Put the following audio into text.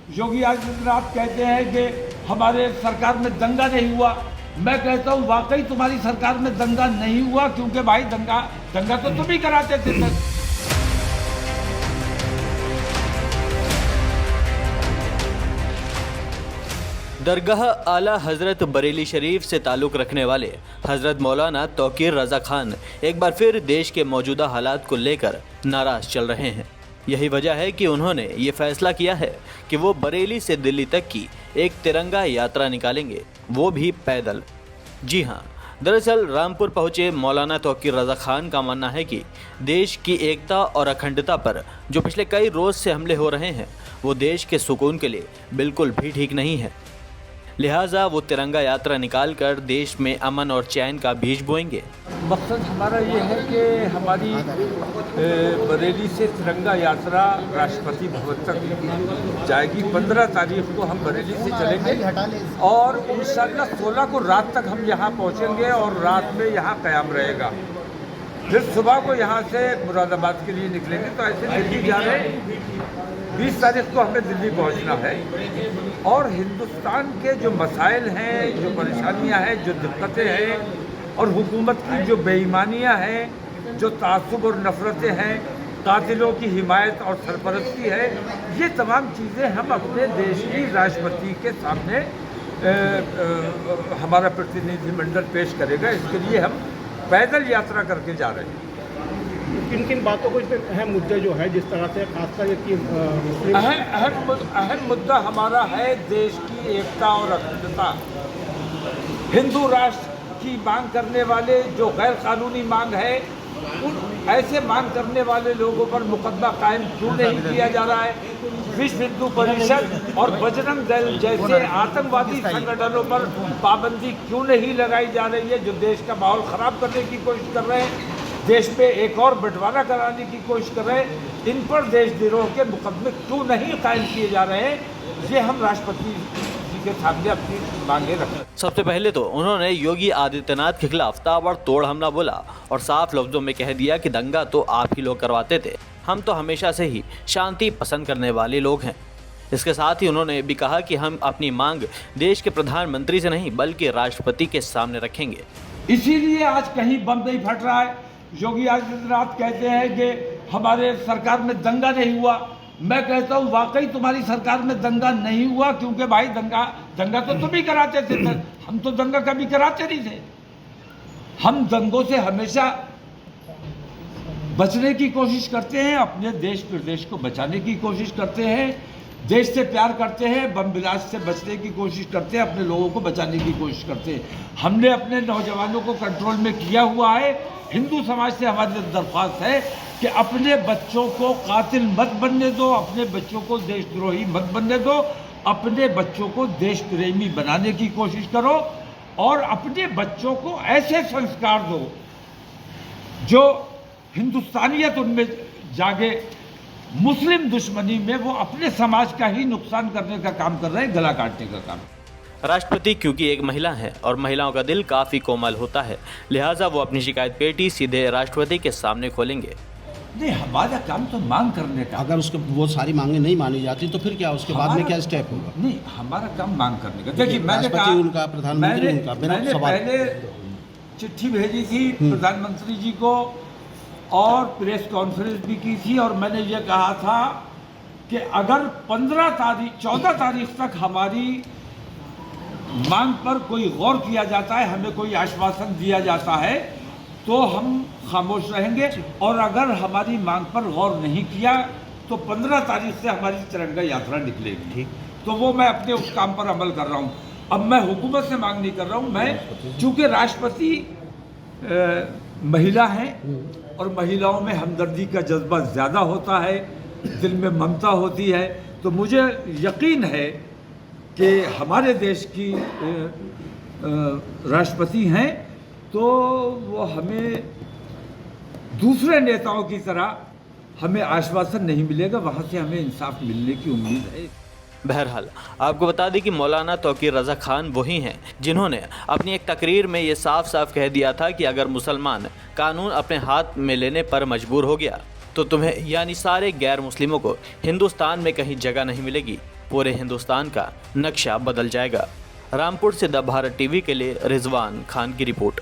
योगी आदित्यनाथ कहते हैं कि हमारे सरकार में दंगा नहीं हुआ। मैं कहता हूँ वाकई तुम्हारी सरकार में दंगा नहीं हुआ, क्योंकि भाई दंगा तो तुम ही कराते थे। दरगाह आला हजरत बरेली शरीफ से ताल्लुक़ रखने वाले हजरत मौलाना तौकीर रज़ा खान एक बार फिर देश के मौजूदा हालात को लेकर नाराज़ चल रहे हैं। यही वजह है कि उन्होंने ये फैसला किया है कि वो बरेली से दिल्ली तक की एक तिरंगा यात्रा निकालेंगे, वो भी पैदल। जी हाँ, दरअसल रामपुर पहुंचे मौलाना तौकीर रज़ा खान का मानना है कि देश की एकता और अखंडता पर जो पिछले कई रोज़ से हमले हो रहे हैं, वो देश के सुकून के लिए बिल्कुल भी ठीक नहीं है। लिहाजा वो तिरंगा यात्रा निकालकर देश में अमन और चैन का बीज बोएंगे। मकसद हमारा ये है कि हमारी बरेली से तिरंगा यात्रा राष्ट्रपति भवन तक जाएगी। 15 तारीख को हम बरेली से चलेंगे और इंशाअल्लाह 16 को रात तक हम यहाँ पहुँचेंगे और रात में यहाँ क़याम रहेगा। फिर सुबह को यहाँ से मुरादाबाद के लिए निकलेंगे। तो ऐसे दिल्ली जा रहे हैं। 20 तारीख को हमें दिल्ली पहुँचना है और हिंदुस्तान के जो मसाइल हैं, जो परेशानियाँ हैं, जो दिक्कतें हैं और हुकूमत की जो बेईमानियाँ हैं, जो तासुब और नफ़रतें हैं, कातिलों की हिमायत और सरपरस्ती है, ये तमाम चीज़ें हम अपने देश की राष्ट्रपति के सामने हमारा प्रतिनिधिमंडल पेश करेगा। इसके लिए हम पैदल यात्रा करके जा रहे हैं। किन किन बातों को इसमें अहम मुद्दे जो है, जिस तरह से खासकर कि अहम मुद्दा हमारा है देश की एकता और अखंडता। हिंदू राष्ट्र की मांग करने वाले जो गैर कानूनी मांग है, उन ऐसे मांग करने वाले लोगों पर मुकदमा कायम क्यों नहीं किया जा रहा है? विश्व हिंदू परिषद और बजरंग दल जैसे आतंकवादी संगठनों पर पाबंदी क्यों नहीं लगाई जा रही है, जो देश का माहौल ख़राब करने की कोशिश कर रहे हैं, देश पे एक और बंटवारा कराने की कोशिश कर रहे हैं। इन पर देशद्रोह के मुकदमे क्यों नहीं कायम किए जा रहे हैं, ये हम राष्ट्रपति जी के सामने अपनी मांगे रखें। सबसे पहले तो उन्होंने योगी आदित्यनाथ के खिलाफ ताबड़तोड़ हमला बोला और साफ लफ्जों में कह दिया कि दंगा तो आप ही लोग करवाते थे, हम तो हमेशा से ही शांति पसंद करने वाले लोग हैं। इसके साथ ही उन्होंने भी कहा कि हम अपनी मांग देश के प्रधानमंत्री से नहीं बल्कि राष्ट्रपति के सामने रखेंगे। इसीलिए आज कहीं बम नहीं फट रहा है। योगी आदित्यनाथ कहते हैं कि हमारे सरकार में दंगा नहीं हुआ। मैं कहता हूँ वाकई तुम्हारी सरकार में दंगा नहीं हुआ, क्योंकि भाई दंगा तो तुम ही कराते थे। हम तो दंगा कभी कराते नहीं थे। हम दंगों से हमेशा बचने की कोशिश करते हैं, अपने देश प्रदेश को बचाने की कोशिश करते हैं, देश से प्यार करते हैं, बम ब्लास्ट से बचने की कोशिश करते हैं, अपने लोगों को बचाने की कोशिश करते हैं। हमने अपने नौजवानों को कंट्रोल में किया हुआ है। हिंदू समाज से हमारी दरख्वास्त है कि अपने बच्चों को कातिल मत बनने दो, अपने बच्चों को देशद्रोही मत बनने दो, अपने बच्चों को देश प्रेमी बनाने की कोशिश करो और अपने बच्चों को ऐसे संस्कार दो जो हिंदुस्तानियत उनमें जागे। मुस्लिम दुश्मनी में वो अपने समाज का ही नुकसान करने का काम कर रहे हैं, गला काटने का काम। राष्ट्रपति क्योंकि एक महिला हैं और महिलाओं का दिल काफ़ी कोमल होता है, लिहाजा वो अपनी शिकायत पेटी सीधे राष्ट्रपति के सामने खोलेंगे। नहीं, हमारा काम तो मांग करने का। अगर उसके वो सारी मांगे नहीं मानी जाती तो फिर क्या, उसके बाद में क्या स्टेप होगा? नहीं, हमारा काम मांग करने का। देखिए, मैंने कहा उनका प्रधानमंत्री उनका मैंने पहले चिट्ठी भेजी थी प्रधानमंत्री जी को और प्रेस कॉन्फ्रेंस भी की थी और मैंने ये कहा था कि अगर 14 तारीख तक हमारी मांग पर कोई गौर किया जाता है, हमें कोई आश्वासन दिया जाता है, तो हम खामोश रहेंगे और अगर हमारी मांग पर गौर नहीं किया तो 15 तारीख से हमारी तिरंगा यात्रा निकलेगी। तो वो मैं अपने उस काम पर अमल कर रहा हूँ। अब मैं हुकूमत से मांग नहीं कर रहा हूँ। मैं चूँकि राष्ट्रपति महिला हैं और महिलाओं में हमदर्दी का जज्बा ज़्यादा होता है, दिल में ममता होती है, तो मुझे यकीन है कि हमारे देश की राष्ट्रपति हैं तो वो हमें दूसरे नेताओं की तरह हमें आश्वासन नहीं मिलेगा, वहाँ से हमें इंसाफ मिलने की उम्मीद है। बहरहाल आपको बता दें कि मौलाना तौकीर रज़ा खान वही हैं जिन्होंने अपनी एक तकरीर में ये साफ साफ कह दिया था कि अगर मुसलमान कानून अपने हाथ में लेने पर मजबूर हो गया तो तुम्हें यानी सारे गैर मुस्लिमों को हिंदुस्तान में कहीं जगह नहीं मिलेगी। पूरे हिंदुस्तान का नक्शा बदल जाएगा। रामपुर से द भारत टीवी के लिए रिजवान खान की रिपोर्ट।